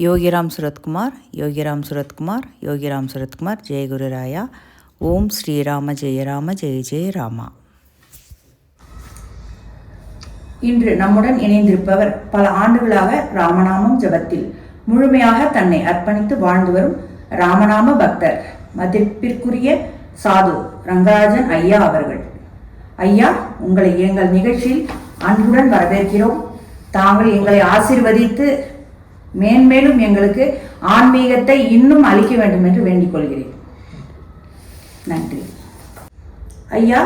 யோகிராம் சுரத்குமார் யோகிராம் சுரத்குமார் யோகிராம் சுரத்குமார். ஜெயகுரு ராயா. ஓம் ஸ்ரீராம ஜெய ராம ஜெய ஜெய ராமா. இன்று நம்முடன் இணைந்திருப்பவர் பல ஆண்டுகளாக ராமநாமம் ஜபத்தில் முழுமையாக தன்னை அர்ப்பணித்து வாழ்ந்து வரும் ராமநாம பக்தர், மதிப்பிற்குரிய சாது ரங்கராஜன் ஐயா அவர்கள். ஐயா, உங்களை எங்கள் நிகழ்ச்சியில் அன்புடன் வரவேற்கிறோம். தாங்கள் எங்களை ஆசீர்வதித்து மேன்மேலும் எங்களுக்கு ஆன்மீகத்தை இன்னும் அளிக்க வேண்டும் என்று வேண்டிக் கொள்கிறேன். நன்றி. ஐயா,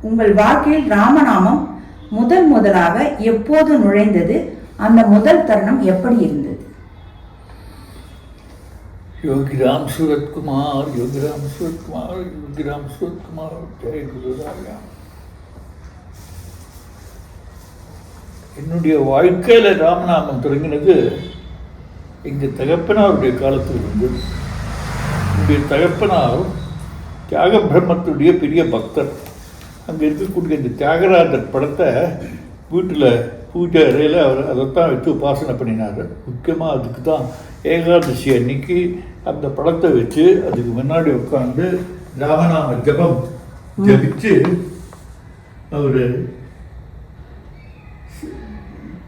உங்கள் வாழ்க்கையில் ராமநாமம் முதலாக எப்போது நுழைந்தது? அந்த முதல் தருணம் எப்படி இருந்தது? யோகிராம் சுரத்குமார் யோகிராம் சுரத்குமார் யோகிராம் சுரத்குமார். ஜெய குருராயா. என்னுடைய வாழ்க்கையில் ராமநாமம் தொடங்கினது எங்கள் தகப்பனாருடைய காலத்தில் இருந்து. என்னுடைய தகப்பனார் தியாக பிரம்மத்துடைய பெரிய பக்தர். அங்கே இருக்கக்கூடிய இந்த தியாகராஜர் படத்தை வீட்டில் பூஜை அறையில் அவர் அதைத்தான் வச்சு உபாசனை பண்ணினார். முக்கியமாக அதுக்கு தான் ஏகாதசி அன்னைக்கு அந்த படத்தை வச்சு அதுக்கு முன்னாடி உட்காந்து ராமநாம ஜபம் ஜபிச்சு அவர்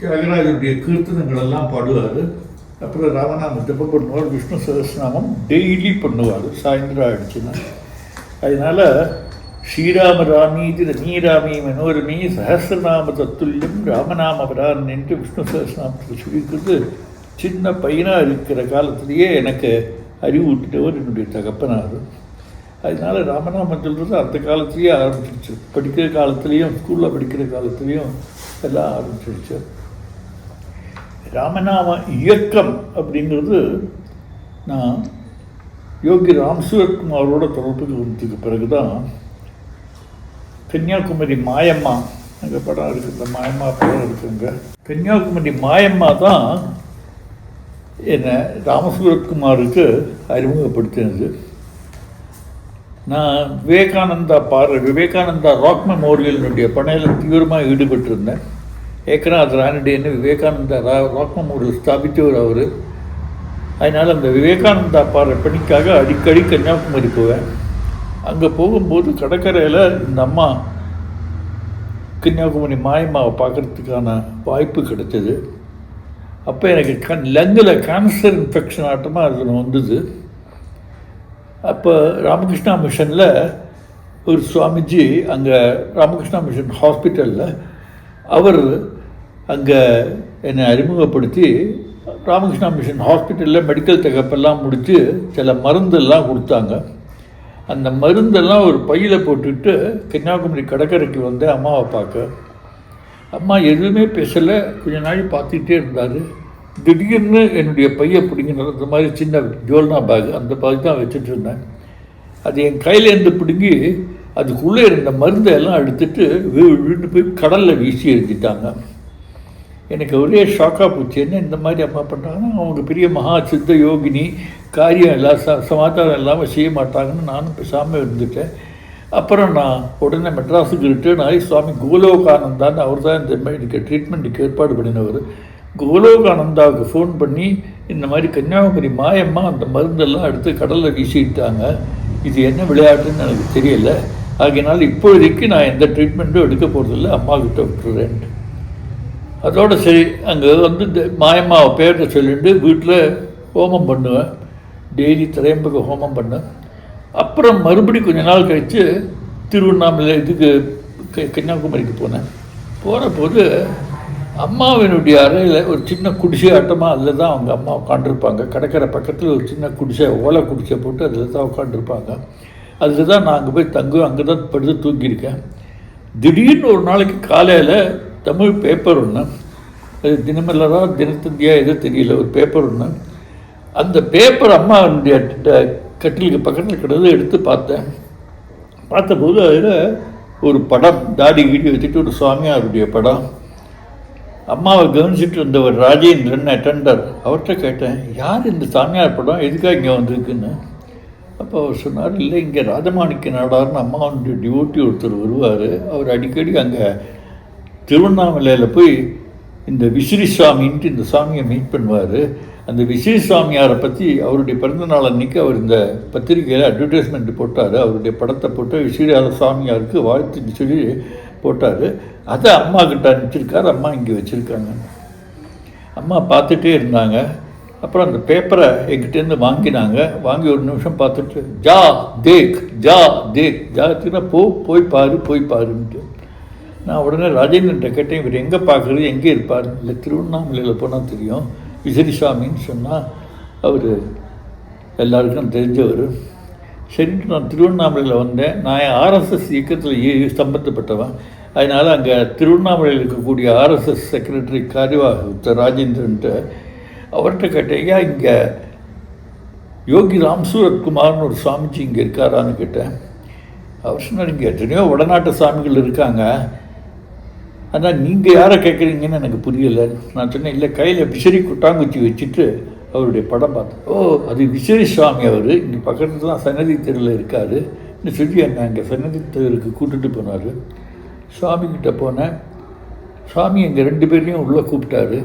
தியாகராஜருடைய கீர்த்தனங்கள் எல்லாம் பாடுவார். அப்புறம் ராமநாம ஜபம் பண்ணுவார். விஷ்ணு சகஸ்ரநாமம் டெய்லி பண்ணுவார் சாயந்தரம் ஆயிடுச்சுன்னா. அதனால் ஸ்ரீராம ராமீதி ரமீராமி மனோரமி சஹசிரநாம தத்துல்யம் ராமநாமபரான் என்று விஷ்ணு சகஸ்ரநாமத்தில் சொல்லியிருக்கிறது. சின்ன பையனாக இருக்கிற காலத்திலேயே எனக்கு அறிவூட்டிட்டவர் என்னுடைய தகப்பனார். அதனால் ராமநாமம் சொல்கிறது அந்த காலத்திலேயே ஆரம்பிச்சிருச்சு. படிக்கிற காலத்துலேயும் ஸ்கூலில் படிக்கிற காலத்துலேயும் எல்லாம் ஆரம்பிச்சிருச்சு. ராமநாம இயக்கம் அப்படிங்கிறது நான் யோகி ராம் சுரத்குமாரோட தொடர்புக்கு வந்ததுக்கு பிறகு தான் கன்னியாகுமரி மாயம்மா, அங்கே படம் இருக்குது, இந்த மாயம்மா படம் இருக்குங்க. கன்னியாகுமரி மாயம்மா தான் என்னை ராமசுரத்குமாருக்கு அறிமுகப்படுத்தினது. நான் விவேகானந்தா ராக் மெமோரியலினுடைய பணியில் தீவிரமாக ஈடுபட்டிருந்தேன். ஏக்கநாத் ரானடேன்னு விவேகானந்தா ராக் மெமோரியல் ஸ்தாபித்தவர் அவர். அதனால் அந்த விவேகானந்தா பாறை பணிக்காக அடிக்கடி கன்னியாகுமரி போவேன். அங்கே போகும்போது கடற்கரையில் இந்த அம்மா கன்னியாகுமரி மாயம்மாவை பார்க்குறதுக்கான வாய்ப்பு கிடைச்சது. அப்போ எனக்கு லங்கில் கேன்சர் இன்ஃபெக்ஷன் ஆட்டமாக அதில் வந்தது. அப்போ ராமகிருஷ்ணா மிஷனில் ஒரு சுவாமிஜி அங்கே ராமகிருஷ்ணா மிஷன் ஹாஸ்பிட்டலில் அவர் அங்கே என்னை அறிமுகப்படுத்தி ராமகிருஷ்ணா மிஷன் ஹாஸ்பிட்டலில் மெடிக்கல் செக்கப்பெல்லாம் முடித்து சில மருந்தெல்லாம் கொடுத்தாங்க. அந்த மருந்தெல்லாம் ஒரு பையில் போட்டுட்டு கன்னியாகுமரி கடற்கரைக்கு வந்து அம்மாவை பார்க்க. அம்மா எதுவுமே பேசலை. கொஞ்ச நாள் பார்த்துக்கிட்டே இருந்தார். திடீர்னு என்னுடைய பையை பிடிங்கின அந்த மாதிரி சின்ன ஜோல்னா பேக், அந்த பேக் தான் வச்சுட்டு இருந்தேன். அது என் கையிலேருந்து பிடுங்கி அதுக்குள்ளே இருந்த மருந்தை எல்லாம் எடுத்துட்டு விழுந்து போய் கடலில் வீசி எரிஞ்சிட்டாங்க. எனக்கு ஒரே ஷாக்காக போச்சு. என்ன இந்த மாதிரி அம்மா பண்ணுறாங்கன்னா, அவங்க பெரிய மகா சித்த யோகினி, காரியம் எல்லாம் சமாச்சாரம் இல்லாமல் செய்ய மாட்டாங்கன்னு நானும் பேசாமல் இருந்துட்டேன். அப்புறம் நான் உடனே மெட்ராஸுக்கு ரிட்டர்ன் ஆகி சுவாமி கோலோகானந்தான்னு அவர் தான் இந்த மாதிரி எனக்கு ட்ரீட்மெண்ட்டுக்கு ஏற்பாடு பண்ணினவர். கோலோகானந்தாவுக்கு ஃபோன் பண்ணி இந்த மாதிரி கன்னியாகுமரி மாயம்மா அந்த மருந்தெல்லாம் எடுத்து கடலில் வீசிட்டாங்க, இது என்ன விளையாட்டுன்னு எனக்கு தெரியல, ஆகையினால இப்போதைக்கு நான் எந்த ட்ரீட்மெண்ட்டும் எடுக்க போகிறதில்ல, அம்மாக்கிட்ட விட்டுறேன். அதோடு சரி, அங்கே வந்து இந்த மாயம்மாவை பேரை சொல்லிட்டு வீட்டில் ஹோமம் பண்ணுவேன். டெய்லி திரையம்பக ஹோமம் பண்ணேன். அப்புறம் மறுபடி கொஞ்ச நாள் கழித்து திருவண்ணாமலை இதுக்கு கன்னியாகுமரிக்கு போனேன். போகிற போது அம்மாவினுடைய அறையில் ஒரு சின்ன குடிசை ஆட்டமாக அதில் தான் அவங்க அம்மா உட்காண்டிருப்பாங்க. கடற்கரை பக்கத்தில் ஒரு சின்ன குடிசை, ஓலை குடிசை போட்டு அதில் தான் உட்காண்டிருப்பாங்க. அதில் தான் நான் அங்கே போய் தங்குவேன். அங்கே தான் படுத்து தூங்கியிருக்கேன். திடீர்னு ஒரு நாளைக்கு காலையில் தமிழ் பேப்பர் ஒன்று, அது தினமல்லரா தினத்தந்தியா எதோ தெரியல, ஒரு பேப்பர் ஒன்று. அந்த பேப்பர் அம்மாவுடைய கட்டிலுக்கு பக்கத்தில் கிடந்து எடுத்து பார்த்தேன். பார்த்தபோது அதில் ஒரு படம், தாடி கீடி வச்சுட்டு ஒரு சுவாமியாருடைய படம். அம்மாவை கவனிச்சுட்டு இருந்தவர் ராஜேந்திரன் அட்டெண்டர். அவர்கிட்ட கேட்டேன், யார் இந்த சாமியார் படம், எதுக்காக இங்கே வந்திருக்குன்னு. அப்போ அவர் சொன்னார், இல்லை இங்கே ராஜமாணிக்க நாடார்னு அம்மாவுடைய டிவோட்டி ஒருத்தர் வருவார், அவர் அடிக்கடி அங்கே திருவண்ணாமலையில் போய் இந்த விசிறி சுவாமின்ட்டு இந்த சாமியை மீட் பண்ணுவார். அந்த விசிறி சுவாமியாரை பற்றி அவருடைய பிறந்தநாள் அன்றைக்கி அவர் இந்த பத்திரிகையில் அட்வர்டைஸ்மெண்ட் போட்டார். அவருடைய படத்தை போட்டு விசிறியார சுவாமியாருக்கு வாழ்த்துன்னு சொல்லி போட்டார். அதை அம்மா கிட்ட அனுப்பிச்சிருக்காரு. அம்மா இங்கே வச்சுருக்காங்க. அம்மா பார்த்துட்டே இருந்தாங்க. அப்புறம் அந்த பேப்பரை எங்கிட்டேருந்து வாங்கினாங்க. வாங்கி ஒரு நிமிஷம் பார்த்துட்டு ஜா தேக் ஜாத்தினா போய் பாருன்ட்டு. நான் உடனே ராஜேந்திரன்ட்ட கேட்டேன், இவர் எங்கே பார்க்குறது, எங்கே இருப்பார்? இல்லை, திருவண்ணாமலையில் போனால் தெரியும், விசிறி சுவாமின்னு சொன்னால் அவர் எல்லாருக்கும் தெரிஞ்சவர். சரின்ட்டு நான் திருவண்ணாமலையில் வந்தேன். நான் ஆர்எஸ்எஸ் இயக்கத்தில் சம்பந்தப்பட்டவன். அதனால் அங்கே திருவண்ணாமலையில் இருக்கக்கூடிய ஆர்எஸ்எஸ் செக்ரட்டரி காரியவாக ராஜேந்திரன்ட்டு அவர்கிட்ட கேட்டேன், இங்கே யோகி ராம்சூரத்குமார்னு ஒரு சாமிஜி இங்கே இருக்காரான்னு கேட்டேன். அவர் சொன்னார், இங்கே எத்தனையோ வடநாட்டு சாமிகள் இருக்காங்க, ஆனால் நீங்கள் யாரை கேட்குறீங்கன்னு எனக்கு புரியலை. நான் சொன்னேன், இல்லை, கையில் விசிறி குட்டாங்குச்சி வச்சுட்டு அவருடைய படம் பார்த்தேன். அது விசிறி சுவாமி. அவர் இங்கே பக்கத்தில் தான் சன்னதி தெருவில் இருக்கார். இன்னும் சொல்லி என்னை அங்கே சன்னதி தெருவுக்கு கூப்பிட்டுட்டு போனார். சுவாமிக்கிட்ட போனேன். சுவாமி எங்கள் 2 பேரையும் உள்ளே கூப்பிட்டாரு.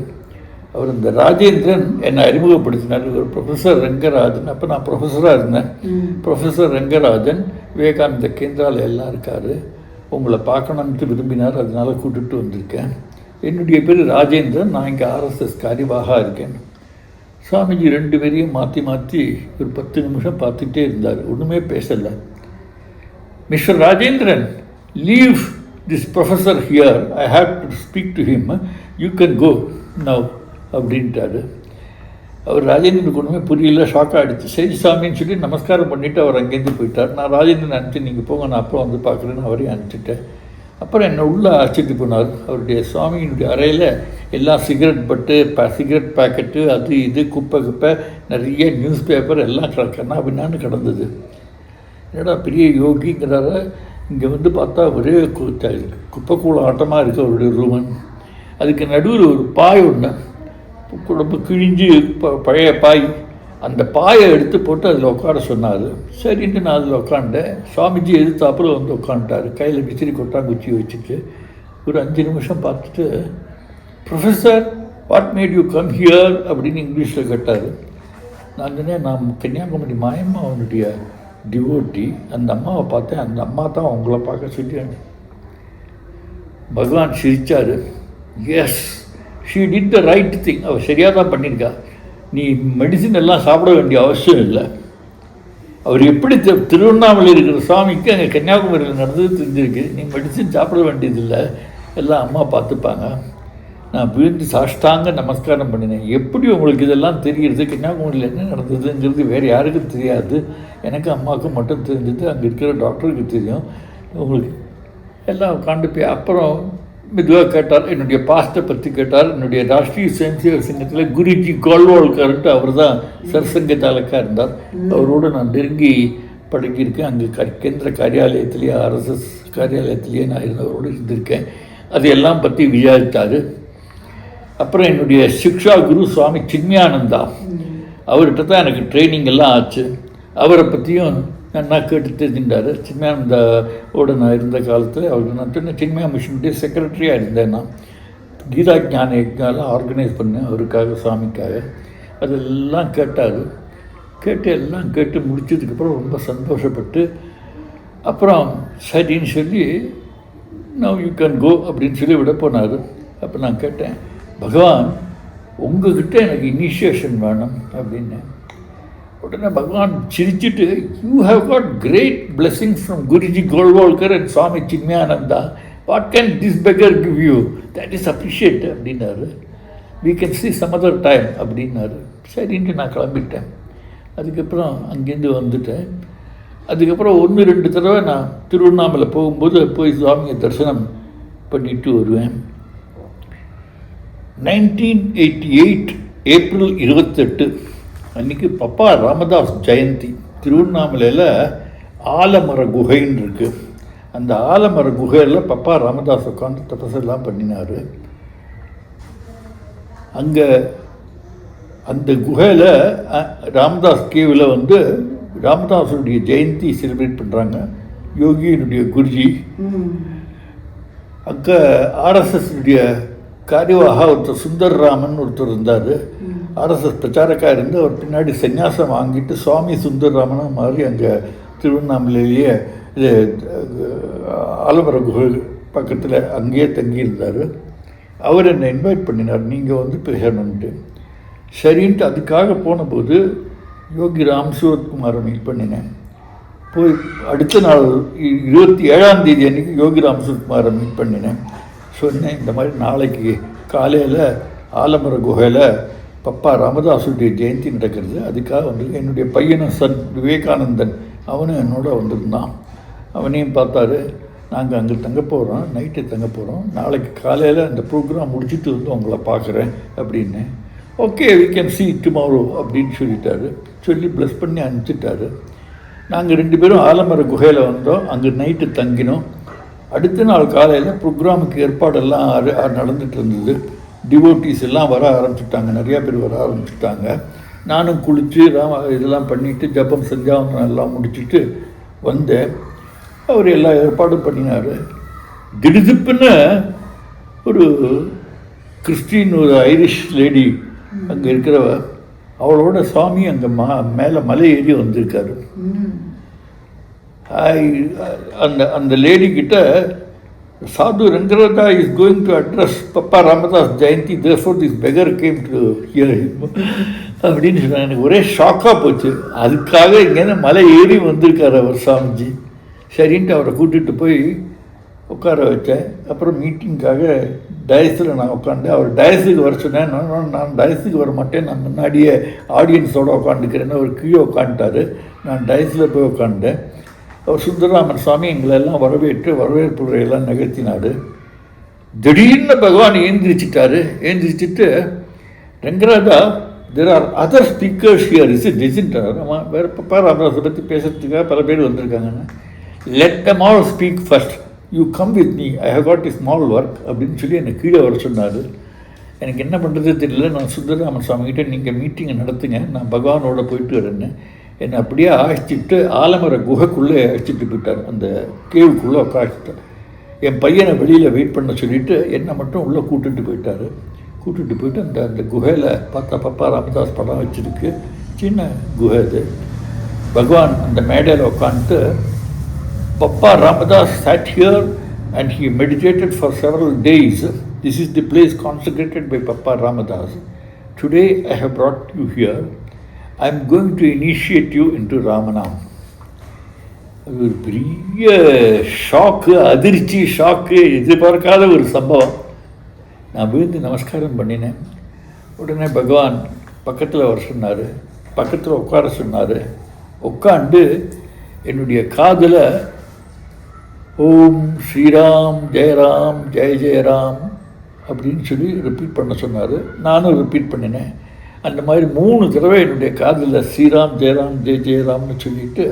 அவர் இந்த ராஜேந்திரன் என்னை அறிமுகப்படுத்தினார். ஒரு ப்ரொஃபஸர் ரங்கராஜன். அப்போ நான் ப்ரொஃபஸராக இருந்தேன். ப்ரொஃபஸர் ரங்கராஜன் விவேகானந்த கேந்திராவில் எல்லாம் இருக்கார். உங்களை பார்க்கணுன்ட்டு விரும்பினார். அதனால கூப்பிட்டு வந்திருக்கேன். என்னுடைய பேர் ராஜேந்திரன். நான் இங்கே ஆர்எஸ்எஸ் காரியவாக இருக்கேன். சுவாமிஜி 2 பேரையும் மாற்றி ஒரு 10 நிமிஷம் பார்த்துட்டே இருந்தார். ஒன்றுமே பேசலை. Mister Rajendran, leave this professor here, I have to speak to him, you can go now அப்படின்ட்டாரு. அவர் ராஜேந்திரனுக்கு ஒன்றுமே புரியல, ஷாக் ஆகிடுச்சு. சரி சாமின்னு சொல்லி நமஸ்காரம் பண்ணிவிட்டு அவர் அங்கேருந்து போயிட்டார். நான் ராஜேந்திரன் அனுப்பிச்சு, நீங்கள் போங்க, நான் அப்புறம் வந்து பார்க்குறேன்னு அவரையும் அனுப்பிச்சிட்டேன். அப்புறம் என்னை உள்ளே அழைச்சிட்டு போனார். அவருடைய சுவாமியினுடைய அறையில் எல்லாம் சிகரெட் பட்டு, சிகரெட் பேக்கெட்டு, அது இது குப்பை நிறைய நியூஸ் பேப்பர் எல்லாம் கண்ணாபின்னான்னு கிடந்தது. என்னடா பெரிய யோகிங்கிறார, இங்கே வந்து பார்த்தா ஒரே குப்பை கூளம் ஆட்டமாக இருக்குது அவருடைய ரூமன். அதுக்கு நடுவில் ஒரு பாய் ஒன்று, ரொம்ப கிழிஞ்சு பழைய பாய். அந்த பாயை எடுத்து போட்டு அதில் உட்கார சொன்னார். சரின்ட்டு நான் அதில் உட்காண்டேன். சுவாமிஜி எதிர்த்தாப்புல வந்து உட்காந்துட்டார், கையில் விசிறி கொட்டாங்குச்சி வச்சுட்டு. ஒரு 5 நிமிஷம் பார்த்துட்டு, professor, what made you come here அப்படின்னு இங்கிலீஷில் கேட்டார். நான் சொன்னேன், நான் கன்னியாகுமரி மாயம்மா அவனுடைய டிவோட்டி. அந்த அம்மாவை பார்த்தேன், அந்த அம்மா தான் உங்களை பார்க்க சொல்லி. பகவான் சிரித்தார். Yes, she did the right thing. அவள் சரியாக தான் பண்ணியிருக்கா. நீ மெடிசின் எல்லாம் சாப்பிட வேண்டிய அவசியம் இல்லை. அவர் எப்படி திருவண்ணாமலை இருக்கிற சுவாமிக்கு அங்கே கன்னியாகுமரியில் நடந்தது தெரிஞ்சிருக்கு. நீ மெடிசின் சாப்பிட வேண்டியதில்லை, எல்லாம் அம்மா பார்த்துப்பாங்க. நான் விழுந்து சாஷ்டாங்க நமஸ்காரம் பண்ணினேன். எப்படி உங்களுக்கு இதெல்லாம் தெரிகிறது? கன்னியாகுமரியில் என்ன நடந்ததுங்கிறது வேறு யாருக்கும் தெரியாது. எனக்கு அம்மாவுக்கும் மட்டும் தெரிஞ்சது. அங்கே இருக்கிற டாக்டருக்கு தெரியும். உங்களுக்கு எல்லாம் உட்காந்து அப்புறம் மெதுவாக கேட்டார். என்னுடைய பாஸ்ட்டை பற்றி கேட்டார். என்னுடைய ராஷ்ட்ரிய சுயம்சேவக் சங்கத்தில் குருஜி கோல்வால்கர்ன்ட்டு அவர் தான் சர்சங்க தாலக்காக இருந்தார். அவரோடு நான் நெருங்கி பழகியிருக்கேன். அங்கே கேந்திர காரியாலயத்திலேயே, ஆர்எஸ்எஸ் காரியாலயத்திலேயே நான் இருந்தவரோடு இருந்திருக்கேன். அதையெல்லாம் பற்றி விசாரித்தார். அப்புறம் என்னுடைய சிக்ஷா குரு சுவாமி சின்மயானந்தா, அவர்கிட்ட தான் எனக்கு ட்ரைனிங் எல்லாம் ஆச்சு. அவரை பற்றியும் நான் கேட்டு தெரிஞ்சுட்டார். சின்மயானந்தாவோட நான் இருந்த காலத்தில் அவருக்கு நான் சொன்ன சின்மயா மிஷனுடைய செக்ரட்டரியாக இருந்தேன். நான் கீதா ஞான யஜ்ஞாலாம் ஆர்கனைஸ் பண்ணேன் அவருக்காக, சாமிக்காக. அதெல்லாம் கேட்டார். எல்லாம் கேட்டு முடிச்சதுக்கப்புறம் ரொம்ப சந்தோஷப்பட்டு அப்புறம் சரின்னு சொல்லி நவ் யூ கேன் கோ அப்படின்னு சொல்லி விட போனார். அப்போ நான் கேட்டேன், பகவான் உங்ககிட்ட எனக்கு இனிஷியேஷன் வேணும் அப்படின்னு. உடனே பகவான் சிரிச்சுட்டு, you have got great blessings from Guruji Golwalkar and Swami Chinmayananda, what can this beggar give you, that is appreciate அப்படின்னாரு. We can see some other time அப்படின்னாரு. சரின்ட்டு நான் கிளம்பிட்டேன். அதுக்கப்புறம் அங்கேருந்து வந்துட்டேன். அதுக்கப்புறம் 1-2 தடவை நான் திருவண்ணாமலை போகும்போது போய் சுவாமியை தரிசனம் பண்ணிட்டு வருவேன். 1988 ஏப்ரல் 28 அன்றைக்கி பப்பா ராமதாஸ் ஜெயந்தி. திருவண்ணாமலையில் ஆலமர குகைன்னு இருக்குது. அந்த ஆலமர குகையில் பப்பா ராமதாஸ் உட்காந்து தபசெல்லாம் பண்ணினார். அங்கே அந்த குகையில் ராமதாஸ் கேவில் வந்து ராமதாஸுடைய ஜெயந்தி செலிப்ரேட் பண்ணுறாங்க. யோகியினுடைய குருஜி அங்கே ஆர்எஸ்எஸ்னுடைய காரியவாக ஒருத்தர் சுந்தர்ராமன் ஒருத்தர் இருந்தார். ஆர்எஸ்எஸ் பிரச்சாரக்காக இருந்து அவர் பின்னாடி சன்னியாசம் வாங்கிட்டு சுவாமி சுந்தர்ராமனாக மாறி அங்கே திருவண்ணாமலையிலேயே இது ஆலமர குகை பக்கத்தில் அங்கேயே தங்கியிருந்தார். அவர் என்னை இன்வைட் பண்ணினார், நீங்கள் வந்து பேசணுன்ட்டு. சரின்ட்டு அதுக்காக போனபோது யோகி ராம் சூரத்குமாரை மீட் பண்ணினேன். போய் அடுத்த நாள் 27ஆம் தேதி அன்றைக்கி யோகி ராம் சூரத்குமாரை மீட் பண்ணினேன். சொன்னேன், இந்த மாதிரி நாளைக்கு காலையில் ஆலமர குகையில் பப்பா ராமதாசுடைய ஜெயந்தி நடக்கிறது, அதுக்காக வந்து என்னுடைய பையனும் சன் விவேகானந்தன் அவனும் என்னோட வந்திருந்தான். அவனையும் பார்த்தாரு. நாங்கள் அங்கே தங்க போகிறோம், நைட்டு தங்க போகிறோம், நாளைக்கு காலையில் அந்த ப்ரோக்ராம் முடிச்சுட்டு வந்து உங்களை பார்க்குறேன் அப்படின்னு. Okay, we can see tomorrow அப்படின்னு சொல்லிட்டாரு. சொல்லி ப்ளஸ் பண்ணி அனுப்பிச்சிட்டாரு. நாங்கள் 2 பேரும் ஆலமர குகையில் வந்தோம், அங்கே நைட்டு தங்கினோம். அடுத்த நாள் காலையில் ப்ரோக்ராமுக்கு ஏற்பாடெல்லாம் நடந்துகிட்டு இருந்தது. டிவோட்டிஸ் எல்லாம் வர ஆரம்பிச்சுட்டாங்க, நிறையா பேர் வர ஆரம்பிச்சுட்டாங்க. நானும் குளித்து இதெல்லாம் பண்ணிவிட்டு ஜபம் சஞ்சாவனம் எல்லாம் முடிச்சுட்டு வந்தேன். அவர் எல்லா ஏற்பாடும் பண்ணினார். திடுதிப்புன்னு ஒரு கிறிஸ்டின் ஒரு ஐரிஷ் லேடி அங்கே இருக்கிறவ, அவளோட சுவாமி அங்கே மேலே மலை ஏறி வந்திருக்காரு. அந்த லேடிக்கிட்ட சாது Rangaraja is going to address Papa Ramadoss Jayanthi, therefore this beggar came to hear him அப்படின்னு சொன்னாங்க. எனக்கு ஒரே ஷாக்காக போச்சு. அதுக்காக இங்கேருந்து மலை ஏறி வந்திருக்கார் அவர் சாமிஜி. சரின்ட்டு அவரை கூட்டிகிட்டு போய் உட்கார வச்சேன். அப்புறம் மீட்டிங்காக டயஸில் நான் உட்காந்தேன். அவர் டயஸுக்கு வர சொன்னேன். நான் டயஸுக்கு வர மாட்டேன், நான் முன்னாடியே ஆடியன்ஸோடு உட்காந்துக்கிறேன்னு அவர் கீழே உட்காந்துட்டார். நான் டயஸில் போய் உட்காந்தேன். அவர் சுந்தரராமன் சுவாமி எங்களெல்லாம் வரவேற்பு உரையெல்லாம் நிகழ்த்தினார். திடீர்னு பகவான் ஏந்திரிச்சிட்டு Rangaraja, there are other speakers here, டிசின்ட்டார். ஆமாம், வேறு பப்பா ராமதாஸை பற்றி பேசுறதுக்காக பல பேர் வந்திருக்காங்கன்னு. Let them all speak first, you come with me, I have got a small work அப்படின்னு சொல்லி என்னை கீழே வர சொன்னார். எனக்கு என்ன பண்ணுறது தெரியல. நான் சுந்தரராமன் சுவாமிகிட்ட நீங்கள் மீட்டிங்கை நடத்துங்க, நான் பகவானோட போயிட்டு வரேன்னு என்னை அப்படியே அழைச்சிட்டு ஆலமர குகைக்குள்ளே அழைச்சிட்டு போயிட்டார். அந்த கேவுக்குள்ளே உட்காந்துட்டார். என் பையனை வெளியில் வெயிட் பண்ண சொல்லிவிட்டு என்னை மட்டும் உள்ளே கூட்டிகிட்டு போயிட்டு அந்த குகையில் பார்த்தா பப்பா ராமதாஸ் படம் வச்சுருக்கு. சின்ன குகை அது. பகவான் அந்த மேடையில் உட்காந்துட்டு, Papa Ramadas sat here and he meditated for several days. This is the place consecrated by Papa Ramadas. Today I have brought you here. I am going to initiate you into Ramanam. ஒரு பெரிய shock எதிர்பார்க்காத ஒரு சம்பவம். நான் விழுந்து நமஸ்காரம் பண்ணினேன். உடனே பகவான் பக்கத்தில் வர சொன்னார், பக்கத்தில் உட்கார சொன்னார். உட்காந்து என்னுடைய காதில் ஓம் ஸ்ரீராம் ஜெயராம் ஜெய ஜெயராம் அப்படின்னு சொல்லி ரிப்பீட் பண்ண சொன்னார். நானும் ரிப்பீட் பண்ணினேன். அந்த மாதிரி 3 தடவை என்னுடைய காதில் ஸ்ரீராம் ஜெயராம் ஜெய ஜெயராம்னு சொல்லிவிட்டு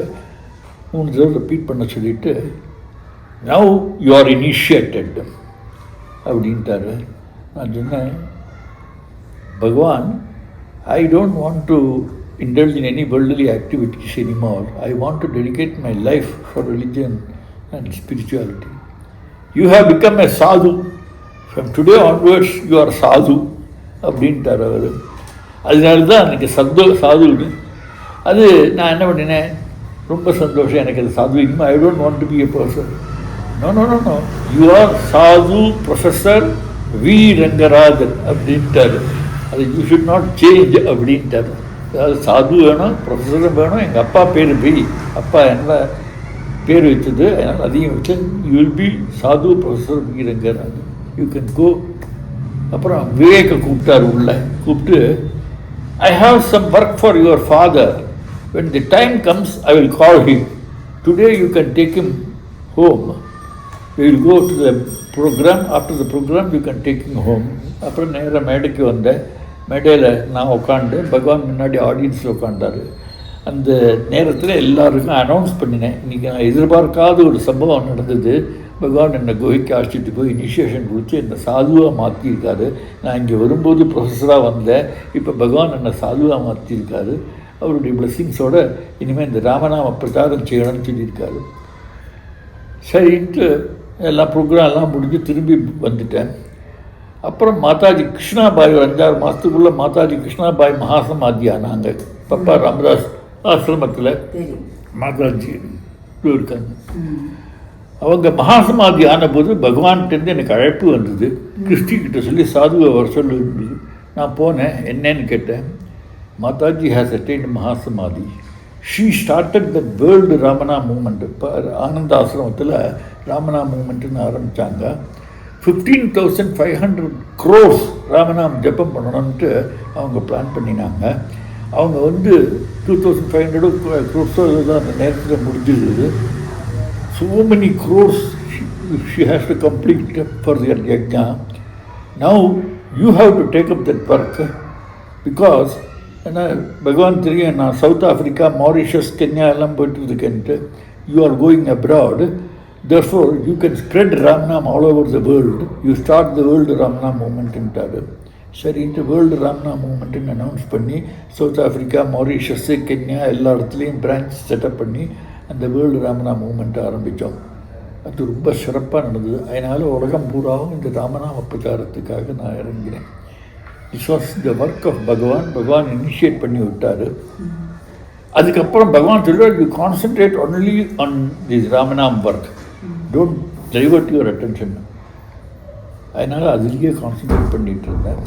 3 தடவை ரிப்பீட் பண்ண சொல்லிவிட்டு, நவ் யூ ஆர் இனிஷியேட்டட் அப்படின்ட்டார். நான் சொன்னேன், பகவான், ஐ don't want to indulge in any worldly activities anymore. I want to dedicate my life for religion and spirituality. You have become a sadhu. From today onwards you are sadhu அப்படின்ட்டார் அவர். அதனால தான் எனக்கு சாதுன்னு. அது நான் என்ன பண்ணினேன், ரொம்ப சந்தோஷம் எனக்கு அது சாது. இனிமேல் I don't want to be a person. No you are Sadhu professor V Rangarajan அப்படின்ட்டார். அது யூ ஷுட் நாட் சேஞ்ச் அப்படின்ட்டார். அதாவது சாது வேணும், ப்ரொஃபஸரும் வேணும். எங்கள் அப்பா பேர் அப்பா என்ன பேர் வச்சது, அதனால் அதையும் வச்சு you will be Sadhu professor V Rangarajan, you can go. அப்புறம் விவேக கூப்பிட்டார் உள்ள. கூப்பிட்டு, I have some work for your father. When the time comes I will call him. Today you can take him home. We will go to the programme. After the programme you can take him home. அப்புறம் நேராக மேடைக்கு வந்தேன். மேடையில் நான் உட்காந்து, பகவான் முன்னாடி ஆடியன்ஸில் உட்காண்டார். அந்த நேரத்தில் எல்லாருக்கும் அனௌன்ஸ் பண்ணினேன், இன்றைக்கி நான் எதிர்பார்க்காத ஒரு சம்பவம் நடந்தது. பகவான் என்னை குகைக்கு அழைச்சிட்டு போய் இனிஷியேஷன் கொடுத்து என்னை சாதுவாக மாற்றியிருக்காரு. நான் இங்கே வரும்போது ப்ரொஃபஸராக வந்தேன், இப்போ பகவான் என்னை சாதுவாக மாற்றியிருக்காரு. அவருடைய பிளெஸ்ஸிங்ஸோடு இனிமேல் இந்த ராமநாம பிரச்சாரம் செய்யணும்னு சொல்லியிருக்காரு. சரின்ட்டு எல்லா ப்ரோக்ராம் எல்லாம் முடிஞ்சு திரும்பி வந்துட்டேன். அப்புறம் மாதாஜி கிருஷ்ணாபாய் ஒரு 5-6 மாதத்துக்குள்ளே மாதாஜி கிருஷ்ணாபாய் மகாசமாதி ஆனாங்க. பப்பா ராமதாஸ் ஆசிரமத்தில் தெரியும். மாதாஜி இருக்காங்க. அவங்க மகாசமாதி ஆனபோது பகவான்கிட்டேருந்து எனக்கு அழைப்பு வந்தது. கிறிஸ்டிக்கிட்ட சொல்லி சாதுவை வர சொல்லி இருந்தது. நான் போனேன். என்னன்னு கேட்டேன். Mataji has attained mahasamadhi. She started the world Ramana movement. இப்போ ஆனந்த ஆசிரமத்தில் ராமனா மூமெண்ட்டுன்னு ஆரம்பித்தாங்க. 15,500 crores ராமநாம் ஜப்பம் பண்ணணுன்ட்டு அவங்க பிளான் பண்ணினாங்க. அவங்க 2,500 crores தான் அந்த நேரத்தில் முடிஞ்சிருது. So many crores she has to complete for their yajna. Now you have to take up that work because ஏன்னா பகவான் தெரியும் நான் சவுத் ஆஃப்ரிக்கா, மாரிஷஸ், கென்யா எல்லாம் போயிட்டு இருக்கேன்ட்டு. You are going abroad. Therefore, you can spread Ramanam all over the world. You start the world Ramanam movement intaru. சரி, இந்த world ராம்னா மூமெண்ட்டுன்னு announce பண்ணி சவுத் ஆஃப்ரிக்கா, மாரிஷஸ்ஸு, கென்யா எல்லா இடத்துலையும் பிரான்ச் செட்டப் பண்ணி அந்த வேர்ல்டு ராமனா மூமெண்ட்டை ஆரம்பித்தோம். அது ரொம்ப சிறப்பாக நடந்தது. அதனால் உலகம் பூராவும் இந்த ராமநாம பிரச்சாரத்துக்காக நான் இறங்கினேன். This was the work of Bhagavan. Bhagavan initiate பண்ணி விட்டார். அதுக்கப்புறம் பகவான் சொல்லுவார், you concentrate only on this Ramnam work, don't divert your attention. அதனால் அதுலேயே கான்சன்ட்ரேட் பண்ணிகிட்டு இருந்தேன்.